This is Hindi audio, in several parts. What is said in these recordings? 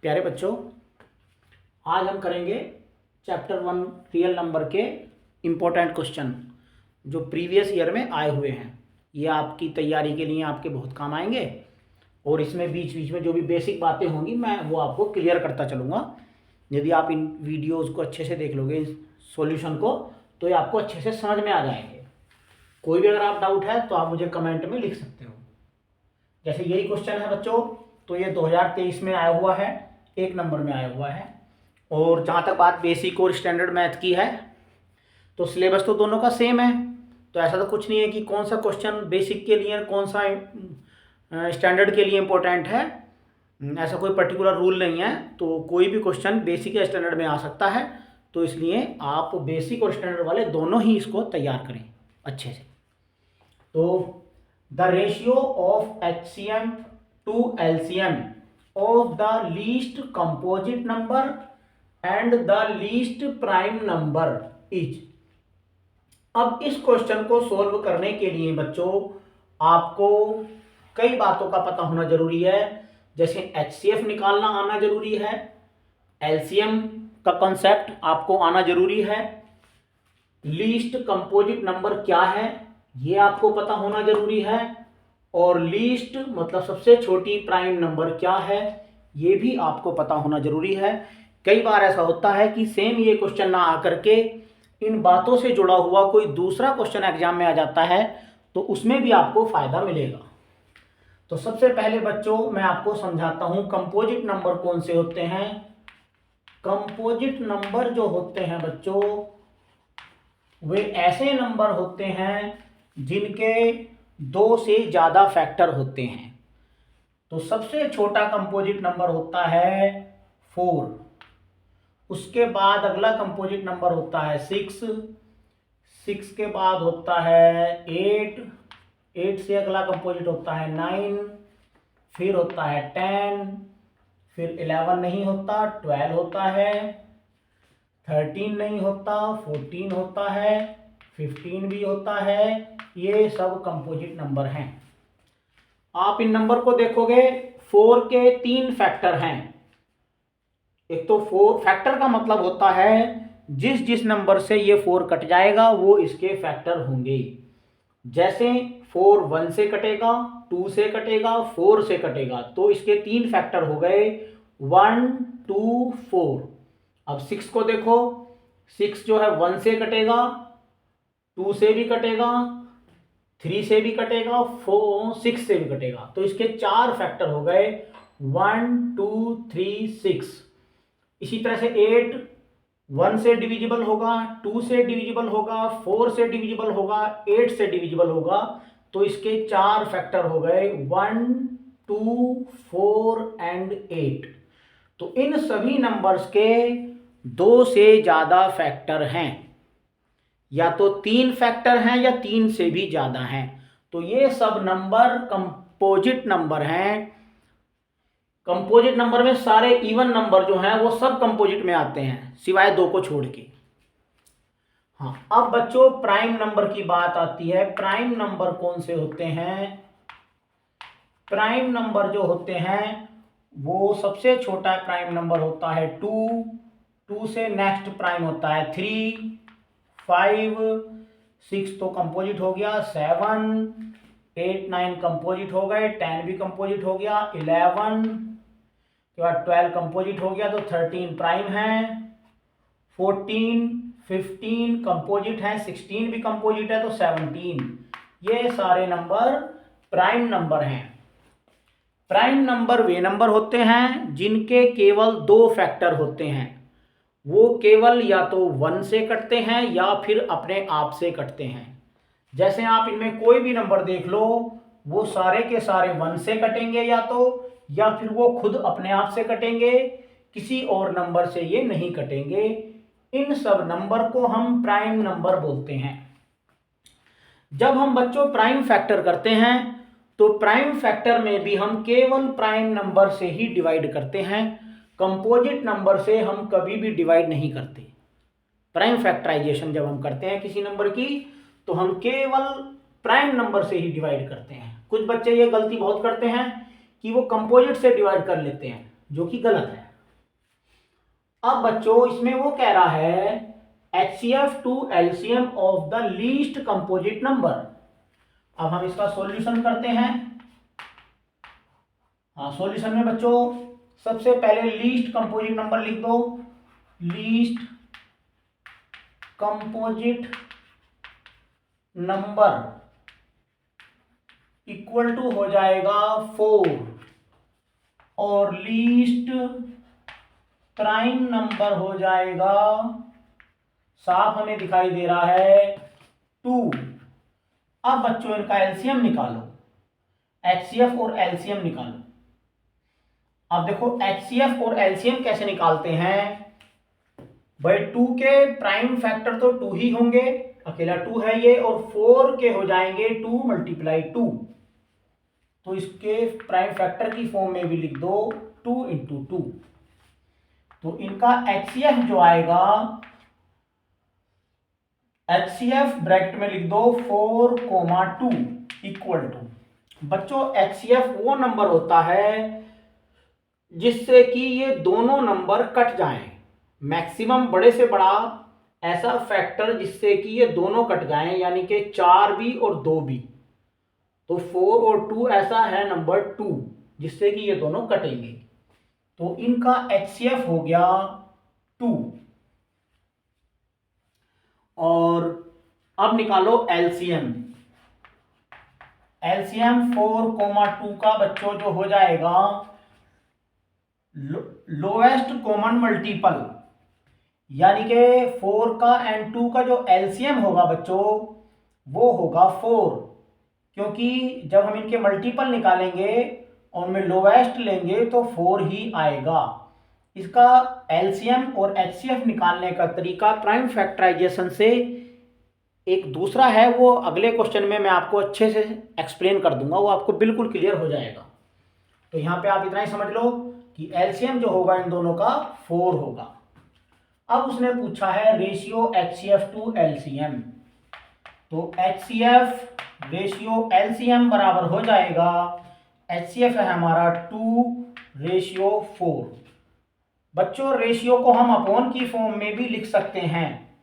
प्यारे बच्चों, आज हम करेंगे चैप्टर 1 रियल नंबर के इम्पोर्टेंट क्वेश्चन जो प्रीवियस ईयर में आए हुए हैं। ये आपकी तैयारी के लिए आपके बहुत काम आएंगे और इसमें बीच बीच में जो भी बेसिक बातें होंगी मैं वो आपको क्लियर करता चलूँगा। यदि आप इन वीडियोज़ को अच्छे से देख लोगे, इस सॉल्यूशन को, तो ये आपको अच्छे से समझ में आ जाएंगे। कोई भी अगर आप डाउट है तो आप मुझे कमेंट में लिख सकते हो। जैसे यही क्वेश्चन है बच्चों, तो ये 2023 में आया हुआ है, 1 नंबर में आया हुआ है। और जहाँ तक बात बेसिक और स्टैंडर्ड मैथ की है तो सिलेबस तो दोनों का सेम है, तो ऐसा तो कुछ नहीं है कि कौन सा क्वेश्चन बेसिक के लिए कौन सा स्टैंडर्ड के लिए इम्पोर्टेंट है। ऐसा कोई पर्टिकुलर रूल नहीं है, तो कोई भी क्वेश्चन बेसिक या स्टैंडर्ड में आ सकता है। तो इसलिए आप बेसिक और स्टैंडर्ड वाले दोनों ही इसको तैयार करें अच्छे से। तो the ratio of HCM to LCM of the least composite number and the least prime number is। अब इस क्वेश्चन को सोल्व करने के लिए बच्चों आपको कई बातों का पता होना जरूरी है। जैसे HCF निकालना आना जरूरी है, LCM का कॉन्सेप्ट आपको आना जरूरी है, लीस्ट कंपोजिट नंबर क्या है ये आपको पता होना जरूरी है, और लीस्ट मतलब सबसे छोटी प्राइम नंबर क्या है ये भी आपको पता होना जरूरी है। कई बार ऐसा होता है कि सेम ये क्वेश्चन ना आकर के इन बातों से जुड़ा हुआ कोई दूसरा क्वेश्चन एग्जाम में आ जाता है, तो उसमें भी आपको फायदा मिलेगा। तो सबसे पहले बच्चों मैं आपको समझाता हूं कंपोजिट नंबर कौन से होते हैं। कंपोजिट नंबर जो होते हैं बच्चों वे ऐसे नंबर होते हैं जिनके 2 से ज़्यादा फैक्टर होते हैं। तो सबसे छोटा कंपोजिट नंबर होता है 4, उसके बाद अगला कंपोजिट नंबर होता है 6 के बाद होता है 8 से अगला कंपोजिट होता है 9, फिर होता है 10, फिर 11 नहीं होता, 12 होता है, 13 नहीं होता, 14 होता है, 15 भी होता है। ये सब कंपोजिट नंबर हैं। आप इन नंबर को देखोगे 4 के 3 फैक्टर हैं। एक तो 4 फैक्टर का मतलब होता है जिस नंबर से ये 4 कट जाएगा वो इसके फैक्टर होंगे। जैसे 4 1 से कटेगा, 2 से कटेगा, 4 से कटेगा, तो इसके 3 फैक्टर हो गए 1 2 4। अब 6 को देखो, 6 जो है 1 से कटेगा, 2 से भी कटेगा, 3 से भी कटेगा, 6 से भी कटेगा, तो इसके 4 फैक्टर हो गए 1 2 3 6। इसी तरह से 8 1 से डिविजिबल होगा, 2 से डिविजिबल होगा, 4 से डिविजिबल होगा, 8 से डिविजिबल होगा, तो इसके 4 फैक्टर हो गए 1 2 4 एंड 8। तो इन सभी नंबर्स के 2 से ज़्यादा फैक्टर हैं, या तो 3 फैक्टर हैं या 3 से भी ज़्यादा हैं। तो ये सब नंबर कंपोजिट नंबर हैं। कंपोजिट नंबर में सारे इवन नंबर जो हैं वो सब कंपोजिट में आते हैं सिवाय 2 को छोड़ के। हाँ, अब बच्चों प्राइम नंबर की बात आती है। प्राइम नंबर कौन से होते हैं? प्राइम नंबर जो होते हैं वो सबसे छोटा प्राइम नंबर होता है 2 से नेक्स्ट प्राइम होता है 3 5 6 तो कंपोजिट हो गया, 7 8 9 कंपोजिट हो गए, 10 भी कंपोजिट हो गया, 11 के बाद 12 कंपोजिट हो गया, तो 13 प्राइम है, 14 15 कंपोजिट है, 16 भी कंपोजिट है, तो 17। ये सारे नंबर प्राइम नंबर हैं। प्राइम नंबर वे नंबर होते हैं जिनके केवल 2 फैक्टर होते हैं। वो केवल या तो 1 से कटते हैं या फिर अपने आप से कटते हैं। जैसे आप इनमें कोई भी नंबर देख लो, वो सारे के सारे 1 से कटेंगे या फिर वो खुद अपने आप से कटेंगे, किसी और नंबर से ये नहीं कटेंगे। इन सब नंबर को हम प्राइम नंबर बोलते हैं। जब हम बच्चों प्राइम फैक्टर करते हैं तो प्राइम फैक्टर में भी हम केवल प्राइम नंबर से ही डिवाइड करते हैं। कंपोजिट नंबर से हम कभी भी डिवाइड नहीं करते। प्राइम फैक्टराइजेशन जब हम करते हैं किसी नंबर की तो हम केवल प्राइम नंबर से ही डिवाइड करते हैं। कुछ बच्चे ये गलती बहुत करते हैं कि वो कंपोजिट से डिवाइड कर लेते हैं, जो कि गलत है। अब बच्चों इसमें वो कह रहा है HCF to LCM of the least composite number. अब हम इसका सॉल्यूशन करते हैं। हाँ, सॉल्यूशन में बच्चों सबसे पहले लीस्ट कंपोजिट नंबर लिख दो। Least composite number equal to हो जाएगा 4 और लीस्ट प्राइम नंबर हो जाएगा, साफ हमें दिखाई दे रहा है, 2। अब बच्चों इनका एलसीएम निकालो, HCF और LCM निकालो। अब देखो HCF और LCM कैसे निकालते हैं भाई। 2 के प्राइम फैक्टर तो 2 ही होंगे, अकेला 2 है ये, और 4 के हो जाएंगे 2 × 2। तो इसके प्राइम फैक्टर की फॉर्म में भी लिख दो 2 × 2। तो इनका HCF जो आएगा, HCF ब्रैकेट में लिख दो 4, 2 इक्वल टू। बच्चों HCF वो नंबर होता है जिससे कि ये दोनों नंबर कट जाएं। मैक्सिमम बड़े से बड़ा ऐसा फैक्टर जिससे कि ये दोनों कट जाएं, यानी कि 4 भी और 2 भी। तो 4 और 2 ऐसा है नंबर 2 जिससे कि ये दोनों कटेंगे। तो इनका HCF हो गया 2। और अब निकालो LCM। LCM 4, 2 का बच्चों जो हो जाएगा लोएस्ट कॉमन मल्टीपल, यानी कि 4 का एंड 2 का जो LCM होगा बच्चों वो होगा 4, क्योंकि जब हम इनके मल्टीपल निकालेंगे और में लोएस्ट लेंगे तो 4 ही आएगा। इसका LCM और HCF निकालने का तरीका प्राइम फैक्टराइजेशन से एक दूसरा है, वो अगले क्वेश्चन में मैं आपको अच्छे से एक्सप्लेन कर दूंगा, वो आपको बिल्कुल क्लियर हो जाएगा। तो यहाँ पे आप इतना ही समझ लो कि LCM जो होगा इन दोनों का 4 होगा। अब उसने पूछा है रेशियो HCF टू LCM। तो HCF रेशियो LCM बराबर हो जाएगा, HCF है हमारा 2:4। बच्चों रेशियो को हम अपॉन की फॉर्म में भी लिख सकते हैं,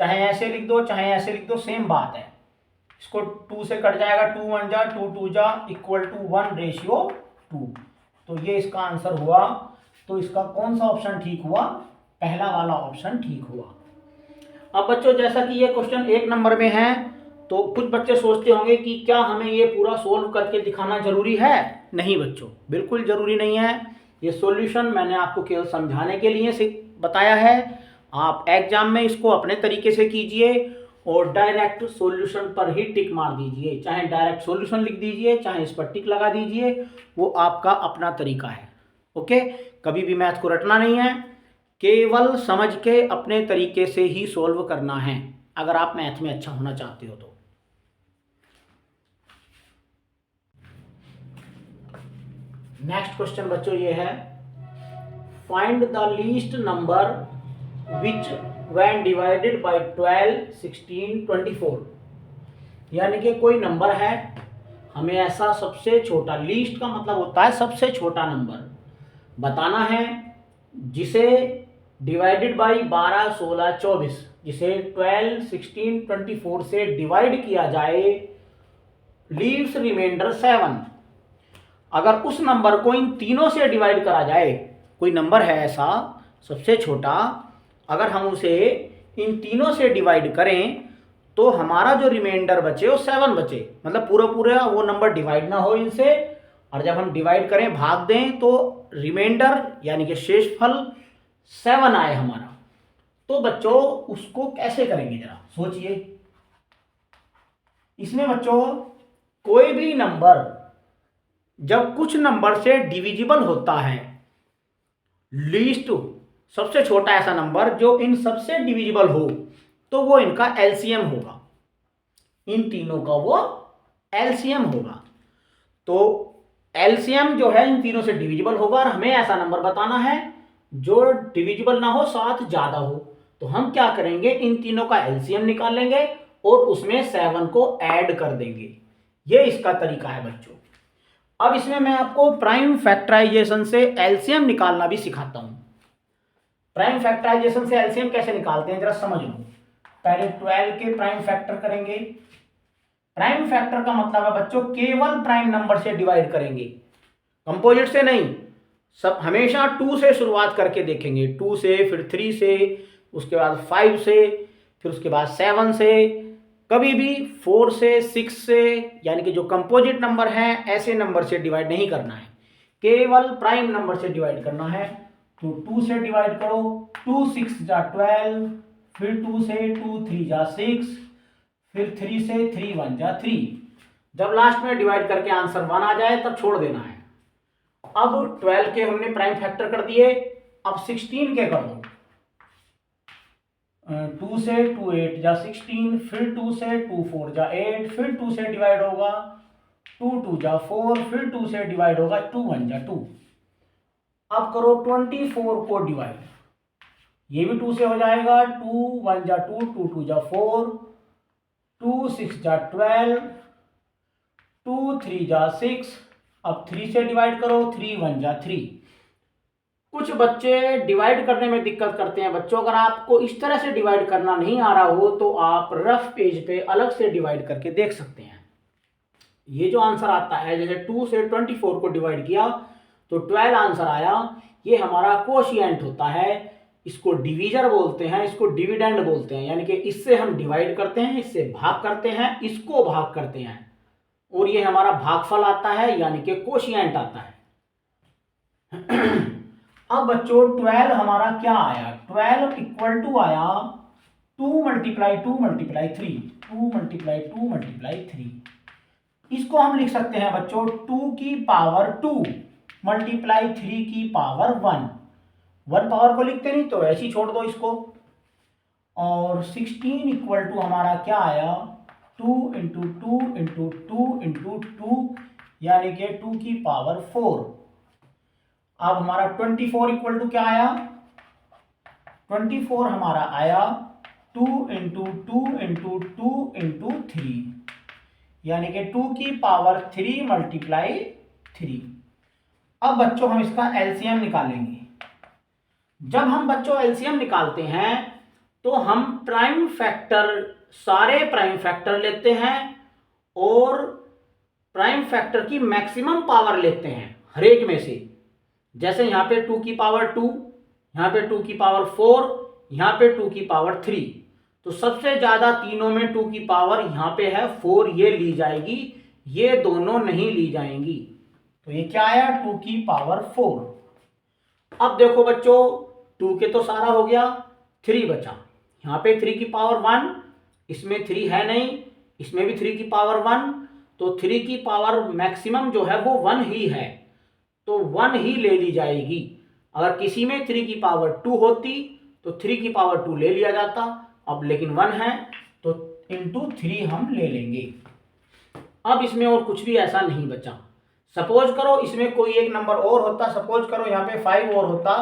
चाहे ऐसे लिख दो चाहे ऐसे लिख दो, सेम बात है। इसको 2 से कट जाएगा, 2 1 जा 2 2 जा इक्वल टू 1:2। तो ये इसका आंसर हुआ। तो इसका कौन सा ऑप्शन ठीक हुआ? पहला वाला ऑप्शन ठीक हुआ। अब बच्चों जैसा कि ये क्वेश्चन 1 नंबर में है, तो कुछ बच्चे सोचते होंगे कि क्या हमें ये पूरा सोल्व करके दिखाना जरूरी है? नहीं बच्चों, बिल्कुल जरूरी नहीं है। ये सॉल्यूशन मैंने आपको केवल समझाने के लिए से बताया है। आप एग्जाम में इसको अपने तरीके से कीजिए और डायरेक्ट सॉल्यूशन पर ही टिक मार दीजिए, चाहे डायरेक्ट सॉल्यूशन लिख दीजिए चाहे इस पर टिक लगा दीजिए, वो आपका अपना तरीका है। ओके, कभी भी मैथ को रटना नहीं है, केवल समझ के अपने तरीके से ही सॉल्व करना है अगर आप मैथ में अच्छा होना चाहते हो तो। नेक्स्ट क्वेश्चन बच्चों ये है, find the least number which when divided by 12, 16, 24। यानी कि कोई नंबर है, हमें ऐसा सबसे छोटा, लीस्ट का मतलब होता है सबसे छोटा नंबर बताना है जिसे डिवाइडेड बाई 12, 16, 24, जिसे 12, 16, 24 से डिवाइड किया जाए, लीव्स रिमाइंडर 7। अगर उस नंबर को इन तीनों से डिवाइड करा जाए, कोई नंबर है ऐसा सबसे छोटा, अगर हम उसे इन तीनों से डिवाइड करें तो हमारा जो रिमाइंडर बचे वो 7 बचे, मतलब पूरा पूरा वो नंबर डिवाइड ना हो इनसे, और जब हम डिवाइड करें भाग दें तो रिमाइंडर यानी कि शेषफल 7 आए हमारा। तो बच्चों उसको कैसे करेंगे जरा सोचिए। इसमें बच्चों कोई भी नंबर जब कुछ नंबर से डिविजिबल होता है, लीस्ट सबसे छोटा ऐसा नंबर जो इन सबसे डिविजिबल हो, तो वो इनका LCM होगा, इन तीनों का वो LCM होगा। तो LCM जो है इन तीनों से डिविजिबल होगा और हमें ऐसा नंबर बताना है जो डिविजिबल ना हो, साथ ज्यादा हो। तो हम क्या करेंगे, इन तीनों का LCM निकालेंगे और उसमें 7 को ऐड कर देंगे। ये इसका तरीका है बच्चों। अब इसमें मैं आपको प्राइम फैक्टराइजेशन से LCM निकालना भी सिखाता हूं। प्राइम फैक्टराइजेशन से एलसीएम कैसे निकालते हैं जरा समझ लो। पहले 12 के प्राइम फैक्टर करेंगे। प्राइम फैक्टर का मतलब है बच्चों केवल प्राइम नंबर से डिवाइड करेंगे, कंपोजिट से नहीं। सब हमेशा 2 से शुरुआत करके देखेंगे, 2 से, फिर 3 से, उसके बाद 5 से, फिर उसके बाद 7 से, कभी भी 4 से, 6 से, यानी कि जो कंपोजिट नंबर है ऐसे नंबर से डिवाइड नहीं करना है, केवल प्राइम नंबर से डिवाइड करना है। तो 2 से डिवाइड करो, 2 6 जा 12, फिर 2 से 2 3 जा 6, फिर 3 से 3 1 जा 3। जब लास्ट में डिवाइड करके आंसर 1 आ जाए तब छोड़ देना है। अब 12 के हमने प्राइम फैक्टर कर दिए, अब 16 के कर दो। 2 से 2 8 जा 16, फिर 2 से 2 4 जा 8, फिर 2 से डिवाइड होगा 2 2 जा 4, फिर 2 से डिवाइड होगा 2 1 जा 2। अब करो 24 को डिवाइड, ये भी 2 से हो जाएगा, 2 1 जा 2, 2 2 जा 4, 2 6 जा 12, 2 3 जा 6। अब 3 से डिवाइड करो, 3 1 जा 3। कुछ बच्चे डिवाइड करने में दिक्कत करते हैं बच्चों। अगर आपको इस तरह से डिवाइड करना नहीं आ रहा हो तो आप रफ पेज पे अलग से डिवाइड करके देख सकते हैं। ये जो आंसर आता है, जैसे 2 से 24 को डिवाइड किया तो 12 आंसर आया, ये हमारा कोशिएंट होता है। इसको डिवीजर बोलते हैं, इसको डिविडेंड बोलते हैं, यानी कि इससे हम डिवाइड करते हैं, इससे भाग करते हैं, इसको भाग करते हैं, और ये हमारा भागफल आता है, यानी कि कोशिएंट आता है। अब बच्चों 12 हमारा क्या आया, 12 इक्वल टू आया 2 मल्टीप्लाई 2 मल्टीप्लाई 3, 2 मल्टीप्लाई 2 मल्टीप्लाई 3। इसको हम लिख सकते हैं बच्चों 2 की पावर 2 मल्टीप्लाई 3 की पावर 1। 1 पावर को लिखते नहीं तो ऐसे ही छोड़ दो इसको। और 16 इक्वल टू हमारा क्या आया, 2 इंटू 2 इंटू 2 इंटू 2, यानी कि 2 की पावर 4। अब हमारा 24 इक्वल टू क्या आया, 24 हमारा आया 2 इंटू 2 इंटू 2 इंटू 3, यानी कि 2 की पावर 3 मल्टीप्लाई 3। अब बच्चों हम इसका एलसीएम निकालेंगे। जब हम बच्चों एलसीएम निकालते हैं तो हम प्राइम फैक्टर, सारे प्राइम फैक्टर लेते हैं और प्राइम फैक्टर की मैक्सिमम पावर लेते हैं हर एक में से। जैसे यहाँ पे 2 की पावर 2, यहाँ पे 2 की पावर 4, यहाँ पे 2 की पावर 3, तो सबसे ज़्यादा तीनों में 2 की पावर यहाँ पे है 4, ये ली जाएगी, ये दोनों नहीं ली जाएंगी। तो ये क्या आया, 2 की पावर 4। अब देखो बच्चों 2 के तो सारा हो गया, 3 बचा। यहाँ पे 3 की पावर 1, इसमें 3 है नहीं, इसमें भी 3 की पावर 1, तो 3 की पावर मैक्सिमम जो है वो 1 ही है, तो 1 ही ले ली जाएगी। अगर किसी में 3 की पावर 2 होती तो 3 की पावर 2 ले लिया जाता, अब लेकिन 1 है तो इंटू 3 हम ले लेंगे। अब इसमें और कुछ भी ऐसा नहीं बचा। सपोज करो इसमें कोई एक नंबर और होता, सपोज करो यहाँ पे 5 और होता,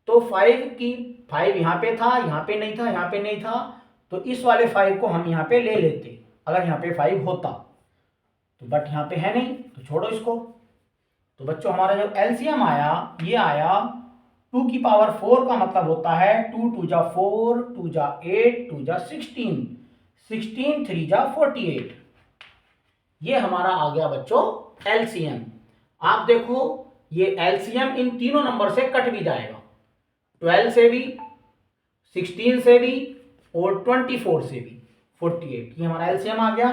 तो 5 यहाँ पे था, यहाँ पे नहीं था, यहाँ पे नहीं था, तो इस वाले 5 को हम यहाँ पे ले लेते अगर यहाँ पे 5 होता, तो बट यहाँ पे है नहीं तो छोड़ो इसको। तो बच्चों हमारा जो एलसीएम आया, ये आया 2 की पावर 4 का मतलब होता है 2 2 जा 4, 2 जा 8, 2 जा 16, 16 3 जा 48। ये हमारा आ गया बच्चों एलसीएम। आप देखो ये एलसीएम इन तीनों नंबर से कट भी जाएगा, 12 से भी, 16 से भी और 24 से भी, 48। ये हमारा एलसीएम आ गया।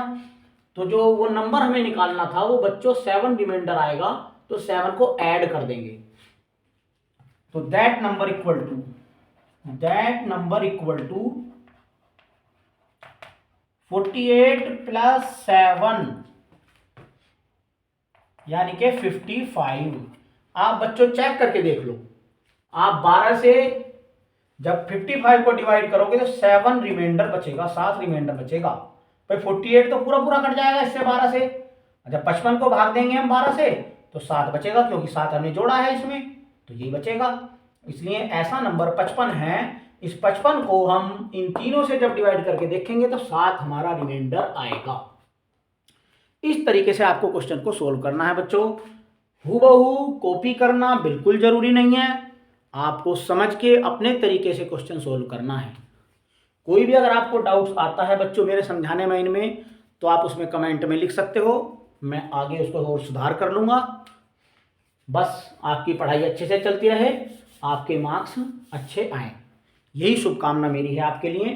तो जो वो नंबर हमें निकालना था वो बच्चों 7 रिमाइंडर आएगा, तो 7 को ऐड कर देंगे। तो that number equal to 48 plus 7, यानी कि 55। आप बच्चों चेक करके देख लो, आप 12 से जब 55 को डिवाइड करोगे तो 7 रिमाइंडर बचेगा, 7 रिमाइंडर बचेगा। भाई 48 तो पूरा पूरा कट जाएगा इससे 12 से। जब 55 को भाग देंगे हम 12 से तो 7 बचेगा, क्योंकि 7 हमने जोड़ा है इसमें, तो यही बचेगा। इसलिए ऐसा नंबर 55 है। इस 55 को हम इन तीनों से जब डिवाइड करके देखेंगे तो 7 हमारा रिमाइंडर आएगा। इस तरीके से आपको क्वेश्चन को सोल्व करना है बच्चों। हूबहू कॉपी करना बिल्कुल जरूरी नहीं है। आपको समझ के अपने तरीके से क्वेश्चन सोल्व करना है। कोई भी अगर आपको डाउट्स आता है बच्चों मेरे समझाने में इनमें, तो आप उसमें कमेंट में लिख सकते हो, मैं आगे उसको और सुधार कर लूँगा। बस आपकी पढ़ाई अच्छे से चलती रहे, आपके मार्क्स अच्छे आएँ, यही शुभकामना मेरी है आपके लिए।